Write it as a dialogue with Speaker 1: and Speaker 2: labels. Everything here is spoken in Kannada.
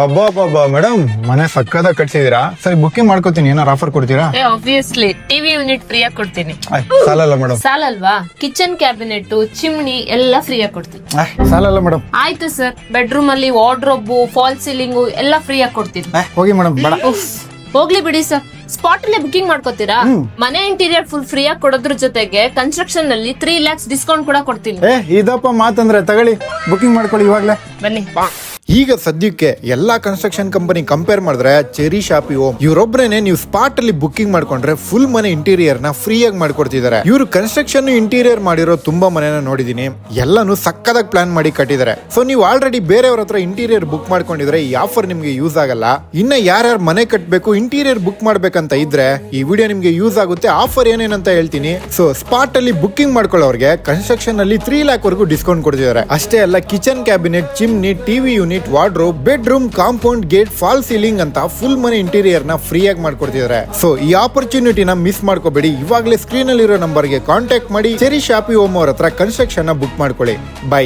Speaker 1: ಅಬ್ಬಾ ಮೇಡಮ್ ಮನೆ ಸಕ್ಕದಾಗ ಕಟ್ಸಿದೀರಾ. ಸರಿ ಬುಕ್ಕಿಂಗ್ ಮಾಡ್ಕೋತೀನಿ, ಏನಾರು ಆಫರ್ ಕೊಡ್ತೀರಾ?
Speaker 2: ಆಬ್ವಿಯಸ್ಲಿ ಟಿವಿ ಯೂನಿಟ್ ಫ್ರೀ ಆಗಿ ಕೊಡ್ತೀನಿ.
Speaker 1: ಸಾಲಲ್ಲ ಮೇಡಮ್.
Speaker 2: ಸಾಲಲ್ವಾ? ಕಿಚನ್ ಕ್ಯಾಬಿನೆಟ್, ಚಿಮ್ನಿ ಎಲ್ಲ ಫ್ರೀ ಆಗಿ ಕೊಡ್ತೀನಿ.
Speaker 1: ಸಾಲಲ್ಲ ಮೇಡಮ್.
Speaker 2: ಆಯ್ತು ಸರ್, ಬೆಡ್ರೂಮ್ ಅಲ್ಲಿ ವಾರ್ಡ್ರೋಬ್, ಫಾಲ್ ಸೀಲಿಂಗು ಎಲ್ಲ ಫ್ರೀ ಆಗಿ ಕೊಡ್ತೀನಿ.
Speaker 1: ಹೋಗಿ ಮೇಡಮ್ ಬೇಡ.
Speaker 2: ಉಫ್, ಹೋಗ್ಲಿ ಬಿಡಿ ಸರ್. ಸ್ಪಾಟ್ ಅಲ್ಲೇ ಬುಕಿಂಗ್ ಮಾಡ್ಕೋತೀರಾ? ಮನೆ ಇಂಟೀರಿಯರ್ ಫುಲ್ ಫ್ರೀ ಆಗಿ ಕೊಡೋದ್ರ ಜೊತೆಗೆ ಕನ್ಸ್ಟ್ರಕ್ಷನ್ ಅಲ್ಲಿ 3 lakhs ಡಿಸ್ಕೌಂಟ್ ಕೂಡ ಕೊಡ್ತೀನಿ.
Speaker 1: ಇದಪ್ಪ ಮಾತಂದ್ರೆ ತಗೊಳ್ಳಿ, ಬುಕಿಂಗ್ ಮಾಡ್ಕೊಳ್ಳಿ ಇವಾಗ್ಲೇ.
Speaker 2: ಬನ್ನಿ.
Speaker 3: ಈಗ ಸದ್ಯಕ್ಕೆ ಎಲ್ಲಾ ಕನ್ಸ್ಟ್ರಕ್ಷನ್ ಕಂಪನಿ ಕಂಪೇರ್ ಮಾಡಿದ್ರೆ ಚೆರಿ ಶಾಪಿ ಹೋಮ್ ಇವರೊಬ್ರೇನೆ ನೀವು ಸ್ಪಾಟ್ ಅಲ್ಲಿ ಬುಕಿಂಗ್ ಮಾಡ್ಕೊಂಡ್ರೆ ಫುಲ್ ಮನೆ ಇಂಟೀರಿಯರ್ ನ ಫ್ರೀ ಆಗಿ ಮಾಡ್ಕೊಡ್ತಿದ್ದಾರೆ. ಇವರು ಕನ್ಸ್ಟ್ರಕ್ಷನ್ ಇಂಟೀರಿಯರ್ ಮಾಡಿರೋ ತುಂಬಾ ಮನೆನ ನೋಡಿದೀನಿ, ಎಲ್ಲಾನು ಸಕ್ಕದಾಗಿ ಪ್ಲಾನ್ ಮಾಡಿ ಕಟ್ಟಿದ್ದಾರೆ. ಸೊ ನೀವು ಆಲ್ರೆಡಿ ಬೇರೆಯವ್ರ ಹತ್ರ ಇಂಟೀರಿಯರ್ ಬುಕ್ ಮಾಡ್ಕೊಂಡಿದ್ರೆ ಈ ಆಫರ್ ನಿಮ್ಗೆ ಯೂಸ್ ಆಗಲ್ಲ. ಇನ್ನ ಯಾರ್ಯಾರು ಮನೆ ಕಟ್ಟಬೇಕು, ಇಂಟೀರಿಯರ್ ಬುಕ್ ಮಾಡ್ಬೇಕಂತ ಇದ್ರೆ ಈ ವಿಡಿಯೋ ನಿಮ್ಗೆ ಯೂಸ್ ಆಗುತ್ತೆ. ಆಫರ್ ಏನೇನಂತ ಹೇಳ್ತೀನಿ. ಸೊ ಸ್ಪಾಟ್ ಅಲ್ಲಿ ಬುಕಿಂಗ್ ಮಾಡ್ಕೊಳ್ಳೋರ್ಗೆ ಕನ್ಸ್ಟ್ರಕ್ಷನ್ ಅಲ್ಲಿ 3 lakh ವರೆಗೂ ಡಿಸ್ಕೌಂಟ್ ಕೊಡ್ತಿದ್ದಾರೆ. ಅಷ್ಟೇ ಅಲ್ಲ, kitchen cabinet, chimney, TV unit, wardrobe, bedroom, compound, gate, fall ceiling ಅಂತ ಫುಲ್ ಮನೆ ಇಂಟೀರಿಯರ್ ನ ಫ್ರೀ ಆಗಿ ಮಾಡ್ಕೊಡ್ತಿದ್ದಾರೆ. ಸೊ ಈ ಆಪರ್ಚುನಿಟಿನ ಮಿಸ್ ಮಾಡ್ಕೋಬೇಡಿ. ಇವಾಗಲೇ ಸ್ಕ್ರೀನ್ ಅಲ್ಲಿ ಇರೋ ನಂಬರ್ಗೆ ಕಾಂಟ್ಯಾಕ್ಟ್ ಮಾಡಿ ಚೆರಿ ಶಾಪಿ ಹೋಮ್ ಅವ್ರ ಹತ್ರ ಕನ್ಸ್ಟ್ರಕ್ಷನ್ ನ ಬುಕ್ ಮಾಡ್ಕೊಳ್ಳಿ. ಬೈ.